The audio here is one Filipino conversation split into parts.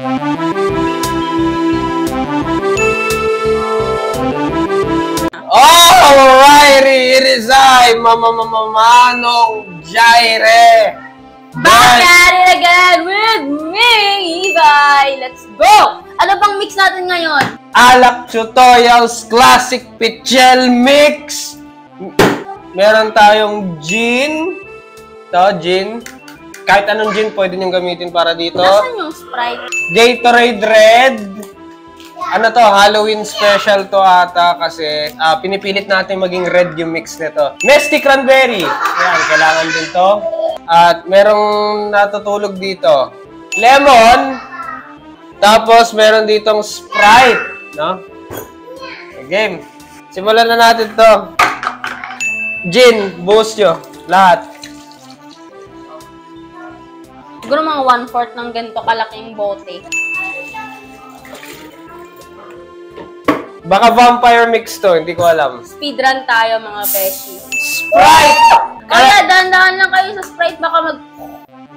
Alrighty, it is I, Manong Jaire. Back at it again with me, Ibay. Let's go! Ano bang mix natin ngayon? Alak Tutorials Classic Pichel Mix. Meron tayong gin. Ito, gin. Kahit anong gin pwede nyo gamitin para dito. Nasaan yung Sprite? Gatorade Red. Ano to, Halloween special to ata kasi pinipilit natin maging red yung mix nito. Nesty Cranberry. Ayan, kailangan din to. At merong natutulog dito. Lemon. Tapos meron ditong Sprite. No? Game. Simulan na natin to. Gin, buhos nyo. Lahat. Siguro mga 1/4 ng ganito kalaking bote. Baka vampire mix to, hindi ko alam. Speedrun tayo mga beshi. Sprite! Kaya dahan-dahan lang kayo sa Sprite, baka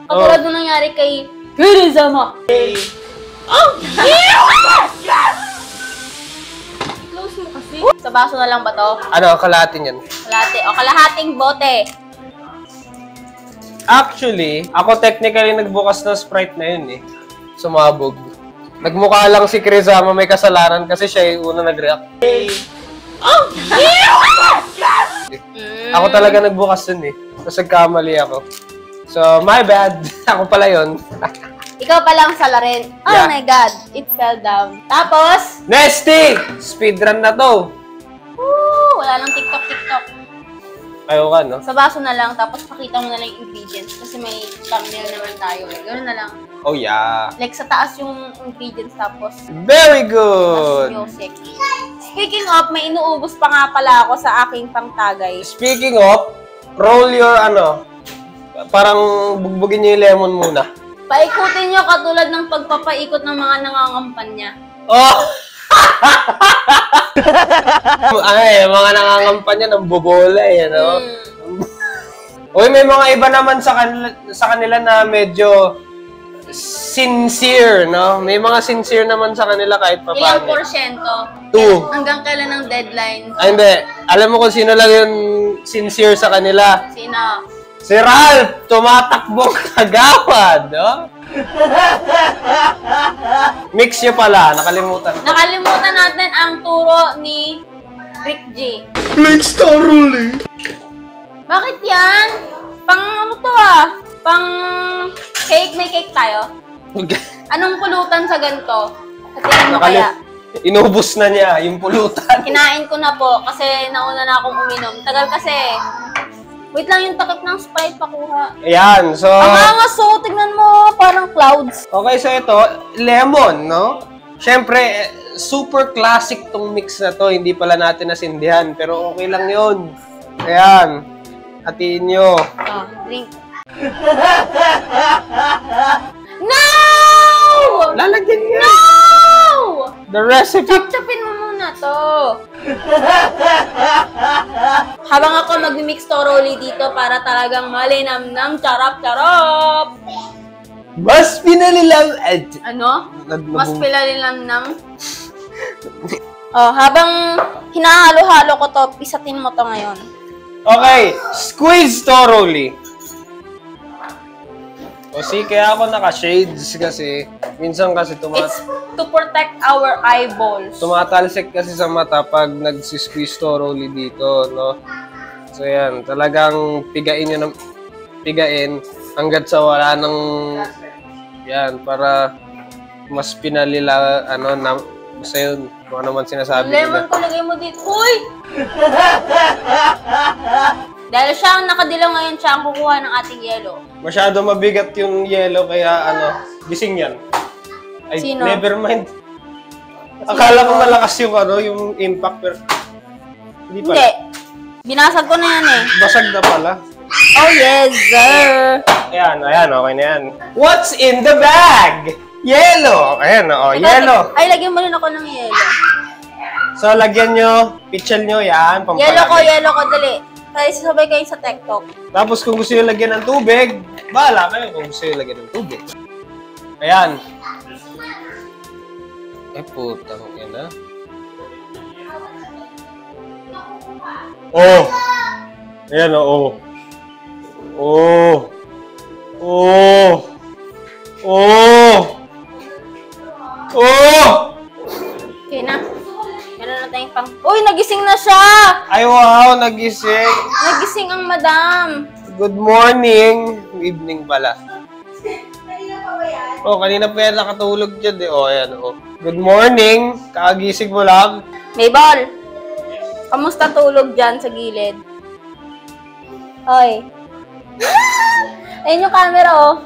katulad mo nangyari kay Hirizama. Oh! Yes! Close mo kasi. Sa baso na lang ba to? Ano, kalahatin yan? Kalahati. O, kalahating bote. Actually, ako technically nagbukas ng Sprite na yun eh. Sumabog. Nagmukha lang si Krizama may kasalanan kasi siya yung una nag-react. Oh! Ako talaga nagbukas dun eh. Tapos nagkamali ako. So, my bad. Ako pala yun. Ikaw pa lang sa larin. Oh Yeah. my God. It fell down. Tapos, Nesty! Speedrun na to. wala nang TikTok. Ayaw ka, no? Sa baso na lang, tapos pakita mo na lang yung ingredients kasi may thumbnail naman tayo. Ganoon na lang. Oh, yeah. Like, sa taas yung ingredients, tapos Very good! music. Speaking of, may inuubos pa nga pala ako sa aking pangtagay. Speaking of, roll your parang bugbugin niyo yung lemon muna. Paikutin nyo katulad ng pagpapaikot ng mga nangangampanya. Oh! Ay, mga nangangampanya ng bobola eh, no? Uy, may mga iba naman sa kanila na medyo sincere, no? May mga sincere naman sa kanila kahit pa Ilang paano. porsyento? 2. Hanggang kailan ang deadline? Ay, hindi. Alam mo kung sino lang yung sincere sa kanila? Sino? Si Ralph! Tumatakbong kagawad, no? Mix nyo pala. Nakalimutan ko. Nakalimutan natin ang turo ni Rick G. Mix thoroughly. Bakit yan? Pang ano to Pang cake? May cake tayo? Anong pulutan sa ganito? Sa tingin mo kaya? Inubos na niya yung pulutan. Kinain ko na po kasi nauna na akong uminom. Tagal kasi. Wait lang yung takip ng Sprite pakuha. Ayan, so... Ang angas, so tignan mo, parang clouds. Okay, so ito, lemon, no? Siyempre, super classic tong mix na to. Hindi pala natin nasindihan, pero okay lang yun. Ayan. Hatiin nyo. Oh, drink. No! Lalagyan niya. No! The recipe. Chop-chopin mo muna to. Habang ako mag-mix thoroughly dito para talagang malinamnam, charap-charap. Mas pinalilang Ano? Mas pilalilamnam. Oh, habang hinahalo-halo ko to, pisatin mo to ngayon. Okay, squeeze thoroughly. O kaya ako naka-shades kasi minsan kasi It's to protect our eyeballs. tumatalsik kasi sa mata pag nag-squeeze thoroughly dito, no? So yan, talagang pigain nyo ng pigain hanggat sa wala ng yan, para mas pinalila, basta yun, kung ano man sinasabi Lemon nila. ko, lagay mo dito. Uy! Dahil siya ang nakadilaw ngayon, siya ang kukuha ng ating yelo. Masyado mabigat yung yellow, kaya gising yan. Ay, Sino? never mind. Akala ko malakas yung yung impact, pero hindi pala. Hindi. Binasag ko na yan eh. Basag na pala. Oh yes, sir! Ayan, okay na yan. What's in the bag? Yellow! Ayan, yellow. Ay, lagyan mo rin ako ng yelo. So, lagyan nyo, pitchel nyo, yan, pampalagay. Yelo ko, dali. Kaya sasabay kayo sa TikTok. Tapos, kung gusto nyo lagyan ng tubig, bahala kayo kung gusto nyo lagyan ng tubig. Ayan. Ay, putang ina. Oh! Ayan, oh. Oh! Oh! Oh! Oh! Okay na. Meron na tayong pang... Uy, nagising na siya! Ay, wow! Nagising! Nagising ang madam! Good morning! Evening pala. Oh, kanina pa yan nakatulog dyan eh. Oh, ayan, oh. Good morning! Kakagising mo lang. Mayball! Kamusta tulog dyan sa gilid? Hoy! Ayun yung camera, oh.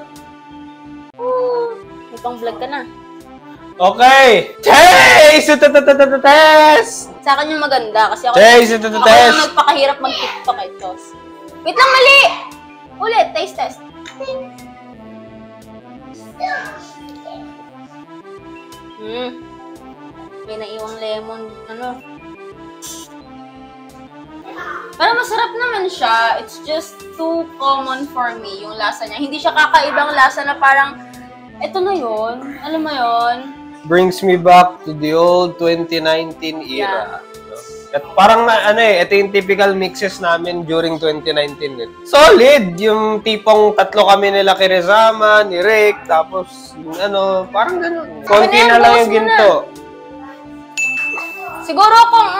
Itong vlog ka na. Okay! Taste! Test! Sa akin yung maganda kasi ako Taste! yung Test! nagpakahirap mag-tiktok eh, Diyos. Wait lang, mali! Ulit, taste test. May naiwang lemon, ano. Pero masarap naman siya. It's just too common for me, yung lasa niya. Hindi siya kakaibang lasa na parang, eto na yun. Alam mo yun? Brings me back to the old 2019 era. At parang ito yung typical mixes namin during 2019. Solid! Yung tipong tatlo kami nila Kirizama, ni Rick, tapos yung parang gano'n. Konti na lang yung ginto. Siguro kung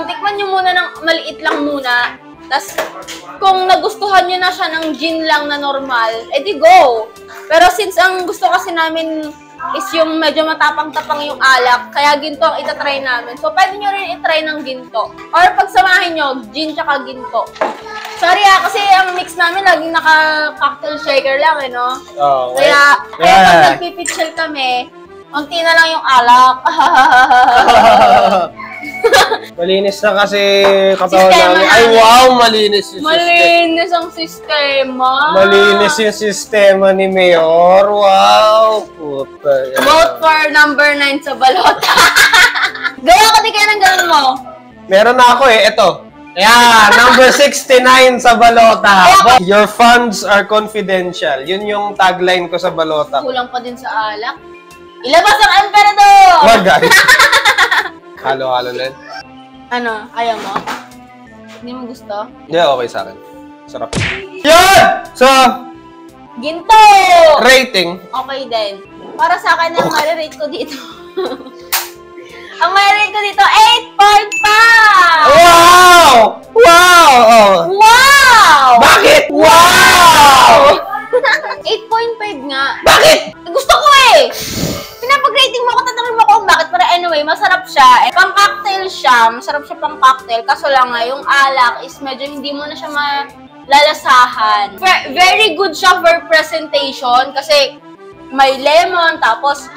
tikman nyo muna ng maliit lang muna, tas kung nagustuhan nyo na siya ng gin lang na normal, edi go! Pero since ang gusto kasi namin is yung medyo matapang-tapang yung alak, kaya ginto ang itatry namin. So, pwede nyo rin itry ng ginto. Or pagsamahin nyo, gin tsaka ginto. Sorry kasi ang mix namin laging naka-cocktail shaker lang, eh, no? Oh, Kaya pag nagpipitchel kami, unti na lang yung alak. Malinis na kasi katawan namin. Ay, wow! Malinis yung sistema. Malinis ang sistema. Malinis yung sistema ni Mayor. Wow! Puta. Vote for number 9 sa balota. Gaya ka di kaya ng ganun mo. Meron na ako eh. Ito. Ayan, number 69 sa balota. Your funds are confidential. Yun yung tagline ko sa balota. Kulang pa din sa alak. Ilabas ang emperador! Wag, guys. Halo-halo lang. Ano? Ayaw mo? Hindi mo gusto? Hindi, okay sa akin. Sarap. Yan! So, Ginto! rating. Okay din. Para sa akin, ang marirate ko dito. Ang marirate ko dito, 8.5! Wow! Wow! Oh. Wow! Bakit? Wow! 8.5 nga. Bakit? Gusto ko eh! Pinapag-rating mo ako, tatanungin mo ako kung bakit. Pero anyway, masarap siya. Pang-cocktail siya. Masarap siya pang-cocktail. Kaso lang nga, yung alak is medyo hindi mo na siya malalasahan. Very good siya for presentation kasi may lemon, tapos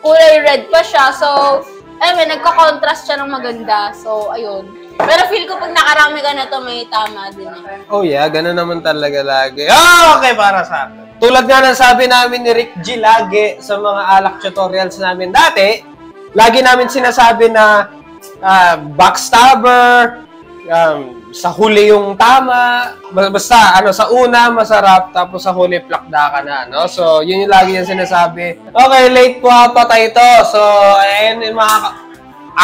kulay red pa siya. So, anyway, nagka-contrast siya ng maganda. So, ayun. Pero feel ko pag nakarami ka na to, may tama din eh. Oh yeah, ganun naman talaga lagi. Oh, okay, para sa akin. Tulad nga ng sabi namin ni Rick G lagi sa mga alak tutorials namin dati, lagi namin sinasabi na backstabber, sa huli yung tama, basta sa una masarap, tapos sa huli plakda ka na, no? So, yun yung lagi yung sinasabi. Okay, late po patay ito. So, ayun yung mga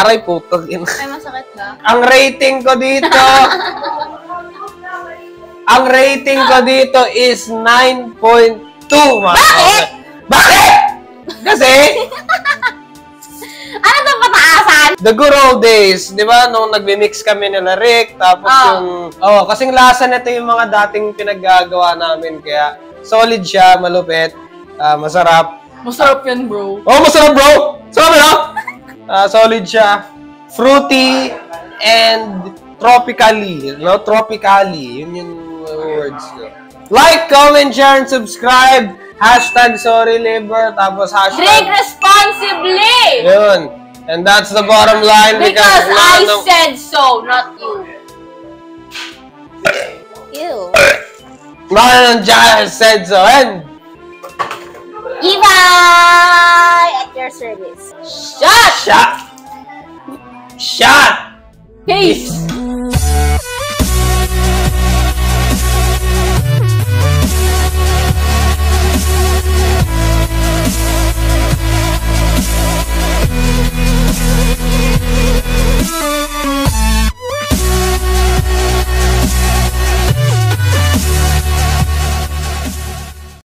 aray puto. Ay, masakit ba? Ang rating ko dito, ang rating ko dito is 9.2. Bakit? Bakit? Kasi, Ano itong pataasan? the good old days, di ba? Nung nagmi-mix kami nila Rick, tapos kasing lasa nito yung mga dating pinaggagawa namin. Kaya, solid siya, malupit, masarap. Masarap yan, bro. Oh, masarap, bro! Sarap na! Solid siya. Fruity and tropically. No? Tropically. Yun yung words. Like, comment, share, and subscribe. #SorryLiver. Tapos Drink responsibly! Yun. And that's the bottom line. Because I said so, not you. Ew. Marlon Giles said so. And Evay at your service. Shut! shot! Shot! Peace!